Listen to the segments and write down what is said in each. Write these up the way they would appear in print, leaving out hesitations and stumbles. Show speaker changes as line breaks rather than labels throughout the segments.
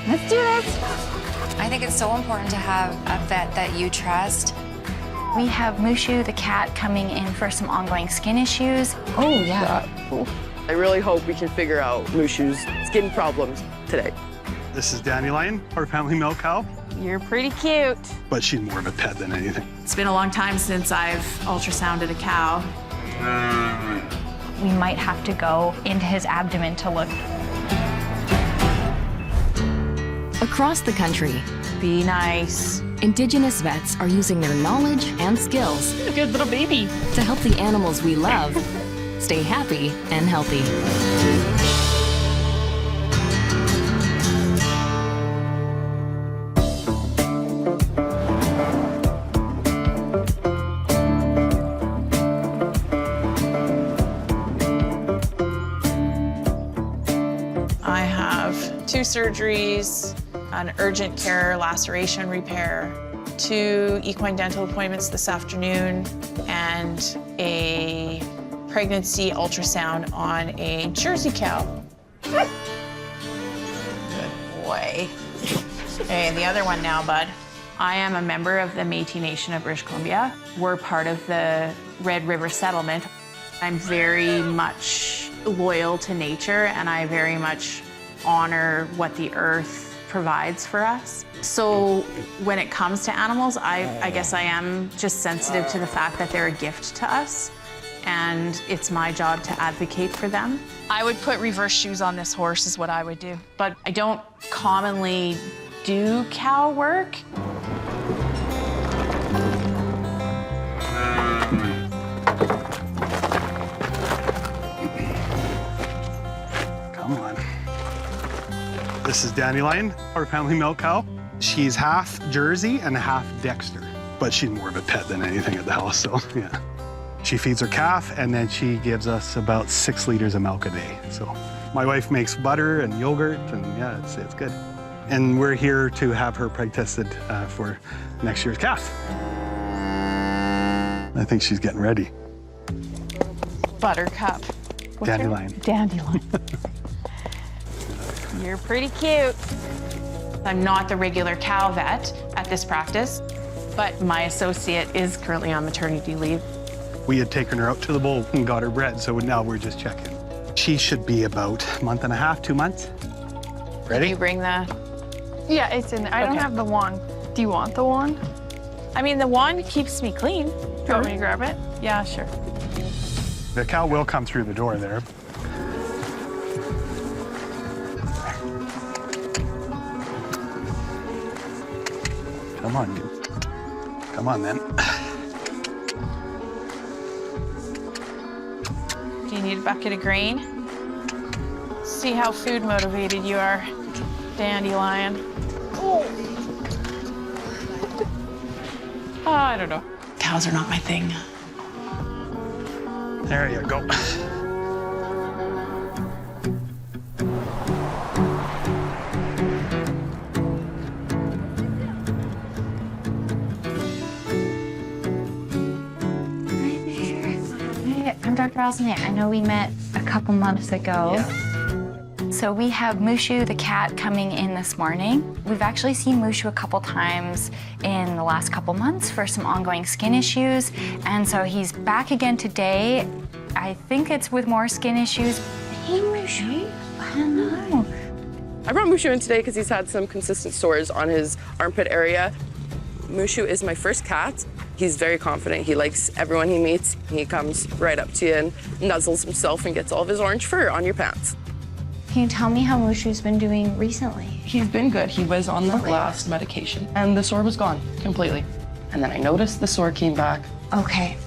Let's do this.
I think it's so important to have a vet that you trust.
We have Mushu, the cat, coming in for some ongoing skin issues.
Oh, yeah. I really hope we can figure out Mushu's skin problems today.
This is Dandelion, our family milk cow,
You're pretty cute.
but she's more of a pet than anything.
It's been a long time since I've ultrasounded a cow.
We might have to go into his abdomen to look.
Across the country,
Be nice.
Indigenous vets are using their knowledge and skills
Good little baby.
to help the animals we love stay happy and healthy.
I have 2 surgeries, an urgent care laceration repair, 2 equine dental appointments this afternoon, and a pregnancy ultrasound on a Jersey cow. Good boy. Okay, the other one now, bud. I am a member of the Métis Nation of British Columbia. We're part of the Red River Settlement. I'm very much loyal to nature, and I very much honor what the earth provides for us. So when it comes to animals, I guess I am just sensitive to the fact that they're a gift to us, and it's my job to advocate for them. I would put reverse shoes on this horse is what I would do. But I don't commonly do cow work.
Come on. This is Dandelion, our family milk cow. She's half Jersey and half Dexter, but she's more of a pet than anything at the house, so yeah. She feeds her calf, and then she gives us about 6 liters of milk a day. So my wife makes butter and yogurt, and yeah, it's good. And we're here to have her preg tested for next year's calf. I think she's getting ready.
Buttercup.
Dandelion.
Dandelion. You're pretty cute.
I'm not the regular cow vet at this practice, but my associate is currently on maternity leave.
We had taken her out to the bull and got her bred, so now we're just checking. She should be about a month and a half, 2 months.
Did
Ready?
you bring the...
Yeah, it's in there. I don't
Okay.
have the wand. Do you want the wand?
I mean, the wand keeps me clean.
Do you want me to grab it?
Yeah, sure.
The cow will come through the door there. Come on, you. Come on, then.
Do you need a bucket of grain? See how food motivated you are, Dandelion. Oh, I don't know. Cows are not my thing.
There you go.
I'm Dr. Alsnick. I know we met a couple months ago. So we have Mushu, the cat, coming in this morning. We've actually seen Mushu a couple times in the last couple months for some ongoing skin issues. And so he's back again today. I think it's with more skin issues. Hey, Mushu. I don't know.
I brought Mushu in today because he's had some consistent sores on his armpit area. Mushu is my first cat. He's very confident. He likes everyone he meets. He comes right up to you and nuzzles himself and gets all of his orange fur on your pants.
Can you tell me how Mushu's been doing recently?
He's been good. He was on the last medication, and the sore was gone completely. And then I noticed the sore came back.
Okay.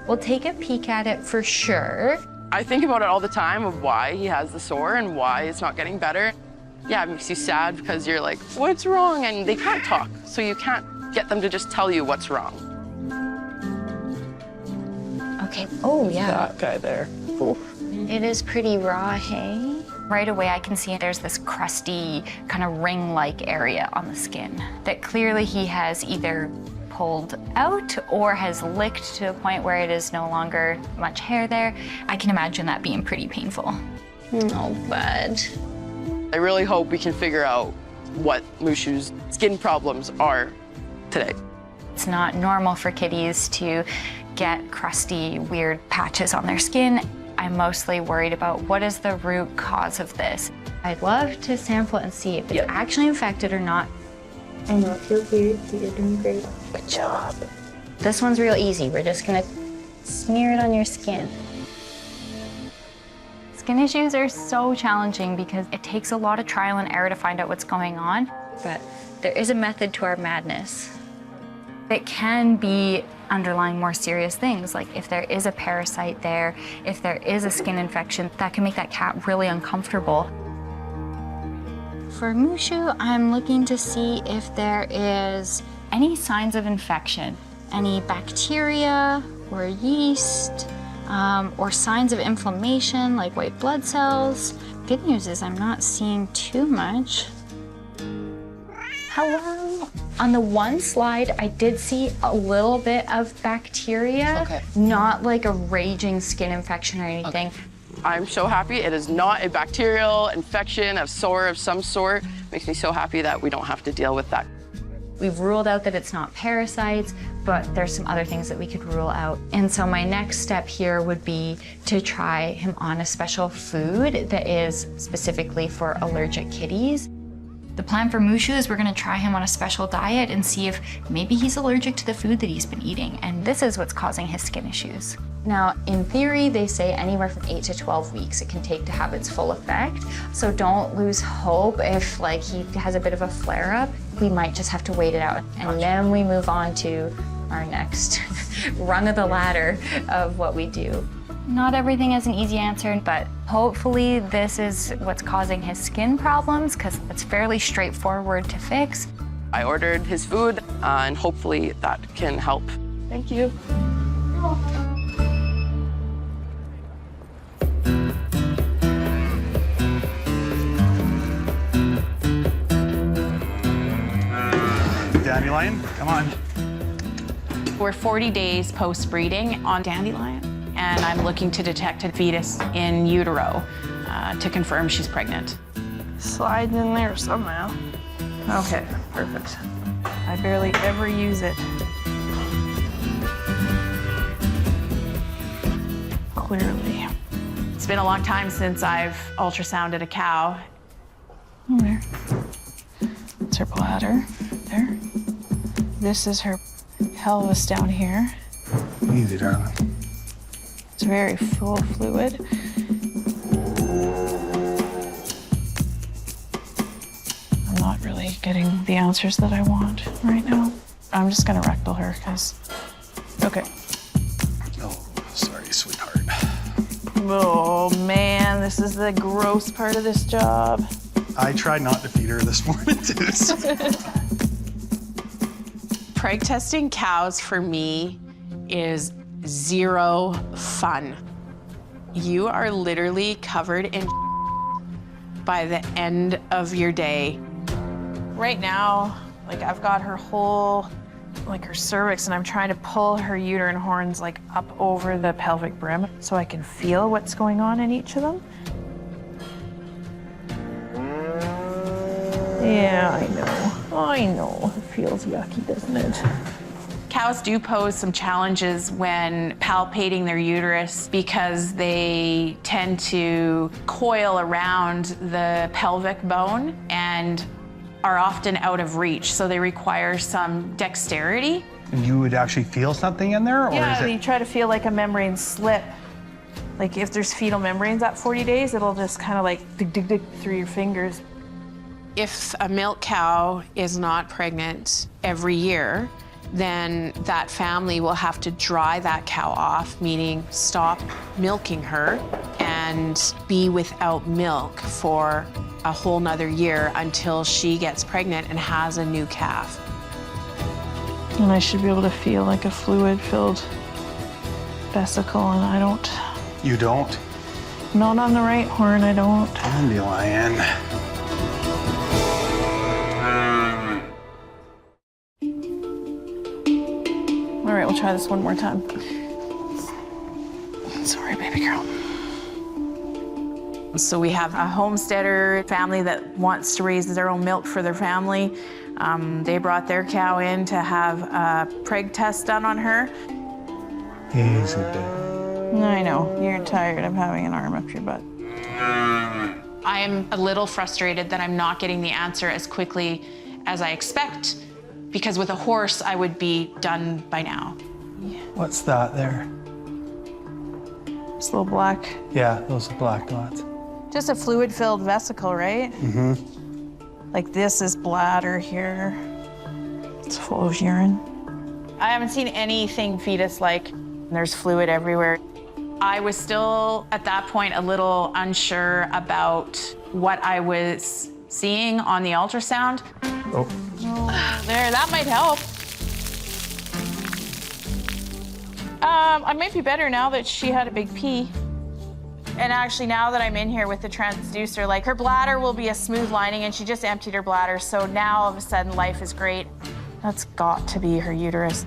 We'll take a peek at it for sure.
I think about it all the time of why he has the sore and why it's not getting better. Yeah, it makes you sad because you're like, what's wrong? And they can't talk, so you can't get them to just tell you what's wrong.
Okay. Oh, yeah.
That guy there. Oof.
It is pretty raw, hey? Right away, I can see there's this crusty, kind of ring-like area on the skin that clearly he has either pulled out or has licked to a point where it is no longer much hair there. I can imagine that being pretty painful.
Oh, bud.
I really hope we can figure out what Mushu's skin problems are today.
It's not normal for kitties to get crusty, weird patches on their skin. I'm mostly worried about what is the root cause of this. I'd love to sample it and see if it's actually infected or not. I know it feels weird, but you're doing great. Good job. This one's real easy. We're just gonna smear it on your skin. Skin issues are so challenging because it takes a lot of trial and error to find out what's going on, but there is a method to our madness. It can be underlying more serious things, like if there is a parasite there, if there is a skin infection, that can make that cat really uncomfortable. For Mushu, I'm looking to see if there is any signs of infection, any bacteria or yeast, or signs of inflammation like white blood cells. Good news is I'm not seeing too much. Hello. On the one slide, I did see a little bit of bacteria, not like a raging skin infection or anything.
I'm so happy it is not a bacterial infection of sore of some sort. Makes me so happy that we don't have to deal with that.
We've ruled out that it's not parasites, but there's some other things that we could rule out. And so my next step here would be to try him on a special food that is specifically for allergic kitties. The plan for Mushu is we're gonna try him on a special diet and see if maybe he's allergic to the food that he's been eating, and this is what's causing his skin issues. Now, in theory, they say anywhere from 8 to 12 weeks it can take to have its full effect, so don't lose hope if like he has a bit of a flare-up. We might just have to wait it out, and then we move on to our next rung of the ladder of what we do. Not everything is an easy answer, but hopefully this is what's causing his skin problems, because it's fairly straightforward to fix.
I ordered his food, and hopefully that can help. Thank you.
Dandelion, come on.
We're 40 days post-breeding on Dandelion, and I'm looking to detect a fetus in utero to confirm she's pregnant.
Slide in there somehow. Okay, perfect. I barely ever use it. Clearly.
It's been a long time since I've ultrasounded a cow.
Oh, there. That's her bladder. There. This is her pelvis down here.
Easy, darling.
It's very full of fluid. I'm not really getting the answers that I want right now. I'm just gonna rectal her, because... Okay.
Oh, sorry, sweetheart.
Oh, man, this is the gross part of this job.
I tried not to feed her this morning, too. So.
Preg testing cows for me is zero fun. You are literally covered in by the end of your day.
Right now, like I've got her whole, like her cervix, and I'm trying to pull her uterine horns like up over the pelvic brim so I can feel what's going on in each of them. Yeah, I know. It feels yucky, doesn't it?
Cows do pose some challenges when palpating their uterus because they tend to coil around the pelvic bone and are often out of reach, so they require some dexterity.
And you would actually feel something in there, or
Yeah,
is it?
you try to feel like a membrane slip. Like if there's fetal membranes at 40 days, it'll just kind of like dig, dig, dig through your fingers.
If a milk cow is not pregnant every year, then that family will have to dry that cow off, meaning stop milking her and be without milk for a whole nother year until she gets pregnant and has a new calf.
And I should be able to feel like a fluid-filled vesicle, and I don't.
You don't?
Not on the right horn, I don't.
Dandelion.
All right, we'll try this one more time. Sorry, baby girl.
So we have a homesteader family that wants to raise their own milk for their family. They brought their cow in to have a preg test done on her.
Easy, babe.
I know, you're tired of having an arm up your butt.
I am a little frustrated that I'm not getting the answer as quickly as I expect, because with a horse, I would be done by now.
What's that there?
It's a little black.
Yeah, those are black dots.
Just a fluid-filled vesicle, right?
Mm-hmm.
Like this is bladder here. It's full of urine. I haven't seen anything fetus-like. There's fluid everywhere. I was still, at that point, a little unsure about what I was seeing on the ultrasound.
Oh.
There, that might help. I might be better now that she had a big pee. And actually, now that I'm in here with the transducer, like her bladder will be a smooth lining and she just emptied her bladder. So now all of a sudden life is great. That's got to be her uterus.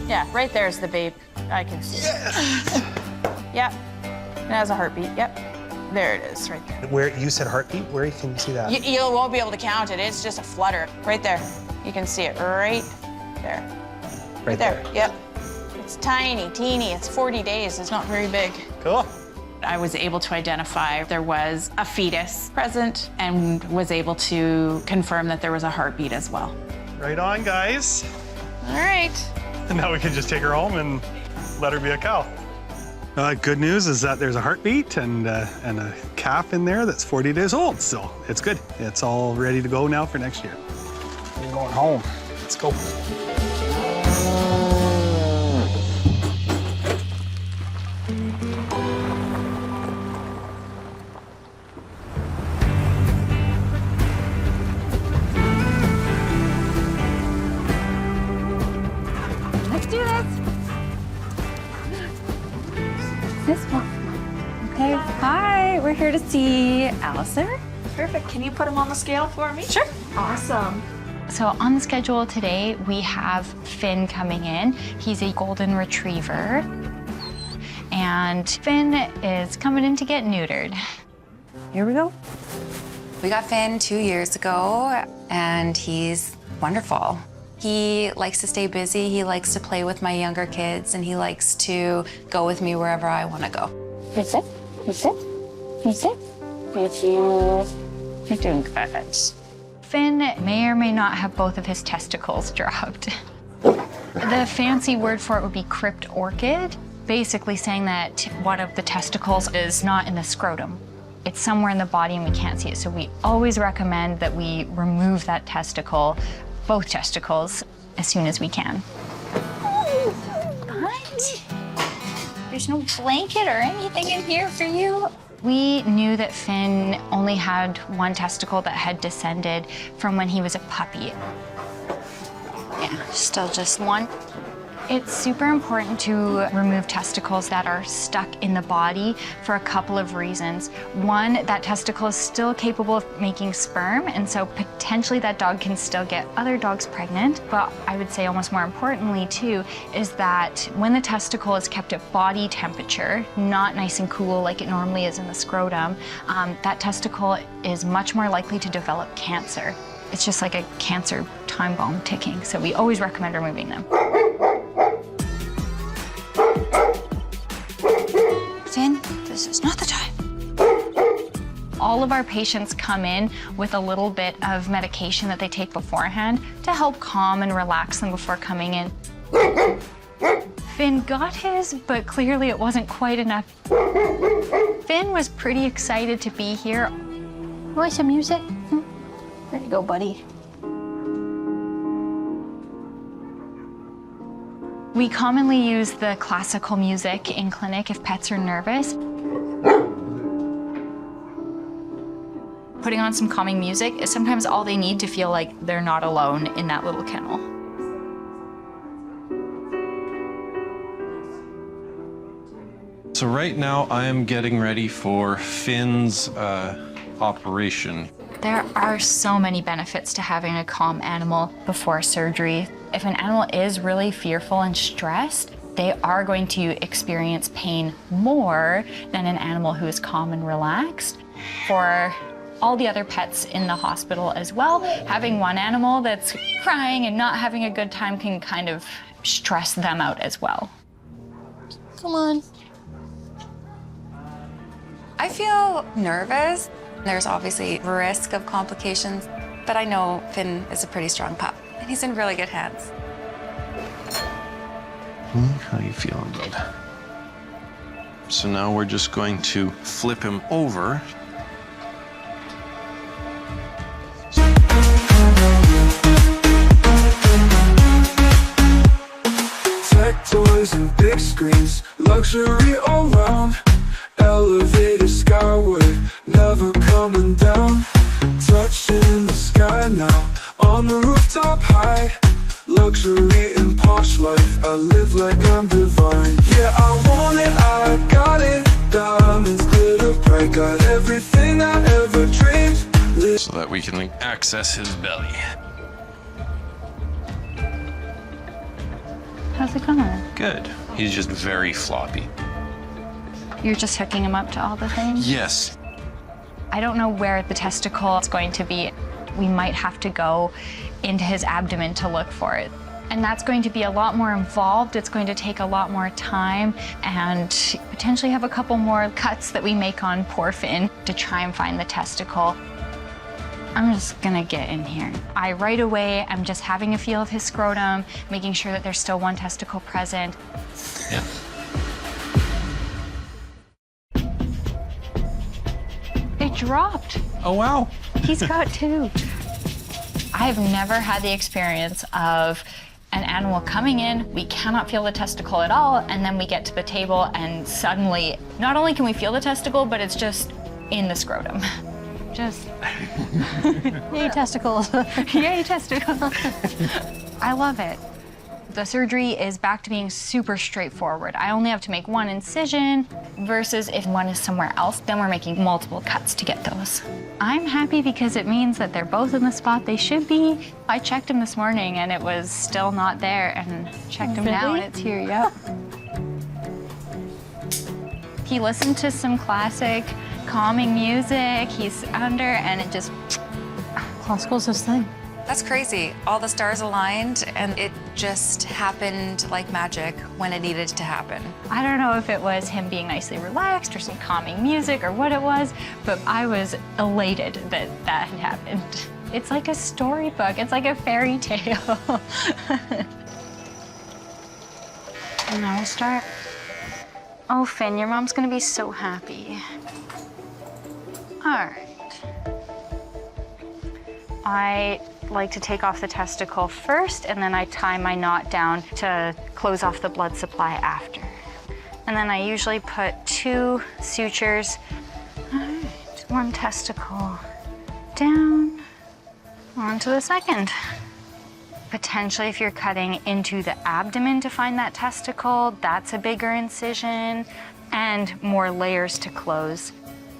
Yeah, right there's the babe. I can see it. Yep, it has a heartbeat, yep. There it is, right there.
Where you said heartbeat, where can you see that?
You won't be able to count it, it's just a flutter. Right there, you can see it right there.
Right
there, yep. It's tiny, teeny, it's 40 days, it's not very big.
Cool.
I was able to identify there was a fetus present and was able to confirm that there was a heartbeat as well.
Right on, guys.
All right.
And now we can just take her home and let her be a cow. Good news is that there's a heartbeat and a calf in there that's 40 days old, so it's good. It's all ready to go now for next year. We're going home. Let's go.
Let's do this. This one. Okay, hi. We're here to see Allison.
Perfect. Can you put him on the scale for me?
Sure.
Awesome.
So on the schedule today, we have Finn coming in. He's a golden retriever. And Finn is coming in to get neutered. Here we go.
We got Finn 2 years ago, and he's wonderful. He likes to stay busy, he likes to play with my younger kids, and he likes to go with me wherever I want to go.
You sit. You sit. You sit. Thank you. You're doing good. Finn may or may not have both of his testicles dropped. The fancy word for it would be cryptorchid, basically saying that one of the testicles is not in the scrotum. It's somewhere in the body and we can't see it. So we always recommend that we remove that testicle, both testicles, as soon as we can. What? There's no blanket or anything in here for you? We knew that Finn only had one testicle that had descended from when he was a puppy. Yeah, still just one. It's super important to remove testicles that are stuck in the body for a couple of reasons. One, that testicle is still capable of making sperm, and so potentially that dog can still get other dogs pregnant. But I would say almost more importantly too, is that when the testicle is kept at body temperature, not nice and cool like it normally is in the scrotum, that testicle is much more likely to develop cancer. It's just like a cancer time bomb ticking, so we always recommend removing them. Finn, this is not the time. All of our patients come in with a little bit of medication that they take beforehand to help calm and relax them before coming in. Finn got his, but clearly it wasn't quite enough. Finn was pretty excited to be here. You want some music? There you go, buddy. We commonly use the classical music in clinic if pets are nervous. Putting on some calming music is sometimes all they need to feel like they're not alone in that little kennel.
So right now I am getting ready for Finn's operation.
There are so many benefits to having a calm animal before surgery. If an animal is really fearful and stressed, they are going to experience pain more than an animal who is calm and relaxed. For all the other pets in the hospital as well, having one animal that's crying and not having a good time can kind of stress them out as well.
Come on.
I feel nervous. There's obviously risk of complications, but I know Finn is a pretty strong pup, and he's in really good hands.
How are you feeling, bud? So now we're just going to flip him over.
Tech toys and big screens, luxury all round. Elevated skyward, never coming down. Touching the sky now, on the rooftop high. Luxury and posh life, I live like I'm divine. Yeah, I want it, I got it. Diamonds glitter bright, got everything I ever dreamed.
So that we can access his belly.
How's it going?
Good. He's just very floppy.
You're just hooking him up to all the things?
Yes.
I don't know where the testicle is going to be. We might have to go into his abdomen to look for it. And that's going to be a lot more involved. It's going to take a lot more time and potentially have a couple more cuts that we make on poor Finn to try and find the testicle. I'm just gonna get in here. Right away, I'm just having a feel of his scrotum, making sure that there's still one testicle present.
Yeah.
It dropped.
Oh, wow.
He's got two. I've never had the experience of an animal coming in, we cannot feel the testicle at all, and then we get to the table and suddenly, not only can we feel the testicle, but it's just in the scrotum. Just,
Yay, testicles.
yay, testicle. I love it. The surgery is back to being super straightforward. I only have to make one incision versus if one is somewhere else, then we're making multiple cuts to get those. I'm happy because it means that they're both in the spot they should be. I checked him this morning and it was still not there, and checked him now and it's here, yep. He listened to some classic calming music. He's under and it just,
Classical's his thing.
That's crazy. All the stars aligned, and it just happened like magic when it needed to happen.
I don't know if it was him being nicely relaxed or some calming music or what it was, but I was elated that that had happened. It's like a storybook. It's like a fairy tale. And now we'll start. Oh, Finn, your mom's gonna be so happy. All right. I like to take off the testicle first, and then I tie my knot down to close off the blood supply after. And then I usually put 2 sutures. All right, 1 testicle down, onto the second. Potentially, if you're cutting into the abdomen to find that testicle, that's a bigger incision and more layers to close.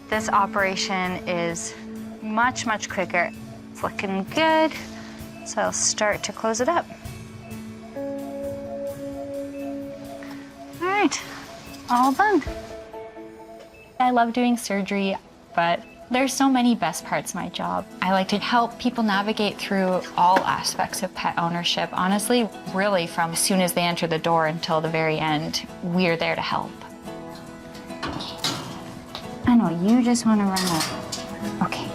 This operation is much, much quicker. It's looking good, so I'll start to close it up. All right, all done. I love doing surgery, but there's so many best parts of my job. I like to help people navigate through all aspects of pet ownership. Honestly, really from as soon as they enter the door until the very end, we're there to help. I know, you just want to run over. Okay,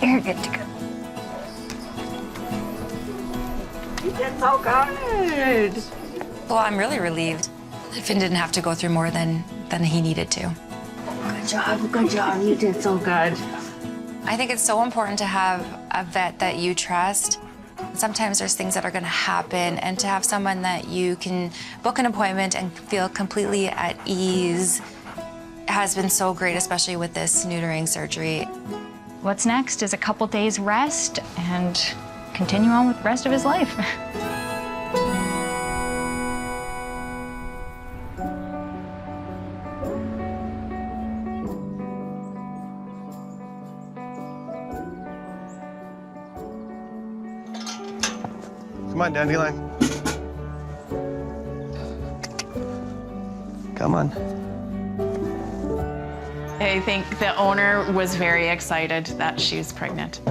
you're good to go.
You did so good.
Well, I'm really relieved that Finn didn't have to go through more than he needed to.
Good job. You did so good.
I think it's so important to have a vet that you trust. Sometimes there's things that are going to happen, and to have someone that you can book an appointment and feel completely at ease has been so great, especially with this neutering surgery.
What's next is a couple days rest and continue on with the rest of his life.
Come on, Dandelion.
Come on.
I think the owner was very excited that she was pregnant.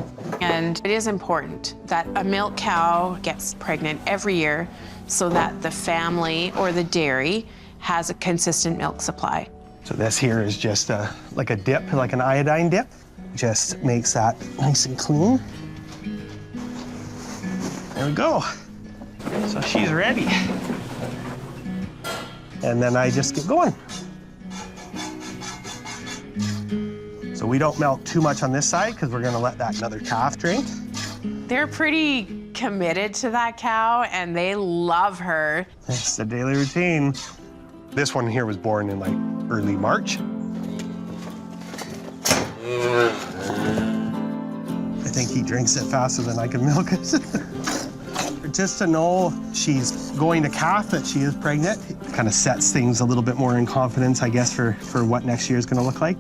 And it is important that a milk cow gets pregnant every year so that the family or the dairy has a consistent milk supply.
So this here is just like a dip, like an iodine dip. Just makes that nice and clean. There we go. So she's ready. And then I just get going. So we don't milk too much on this side because we're gonna let that another calf drink.
They're pretty committed to that cow and they love her.
It's the daily routine. This one here was born in like early March. I think he drinks it faster than I can milk it. Just to know she's going to calf, that she is pregnant, kind of sets things a little bit more in confidence, I guess, for what next year is going to look like.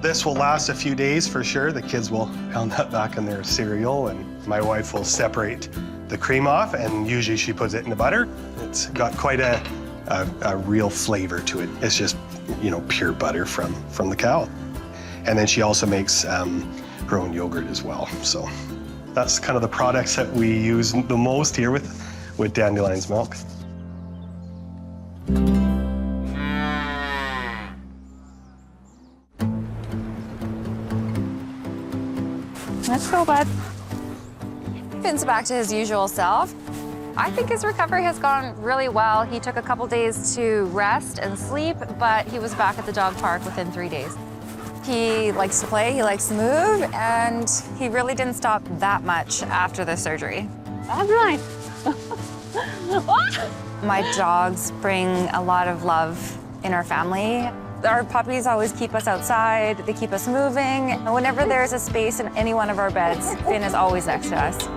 This will last a few days for sure. The kids will pound that back in their cereal, and my wife will separate the cream off, and usually she puts it in the butter. It's got quite a real flavor to it. It's just, you know, pure butter from the cow. And then she also makes her own yogurt as well. So that's kind of the products that we use the most here with Dandelion's milk.
Let's go, bud.
Finn's back to his usual self. I think his recovery has gone really well. He took a couple days to rest and sleep, but he was back at the dog park within 3 days. He likes to play, he likes to move, and he really didn't stop that much after the surgery.
That's nice.
My dogs bring a lot of love in our family. Our puppies always keep us outside, they keep us moving. Whenever there's a space in any one of our beds, Finn is always next to us.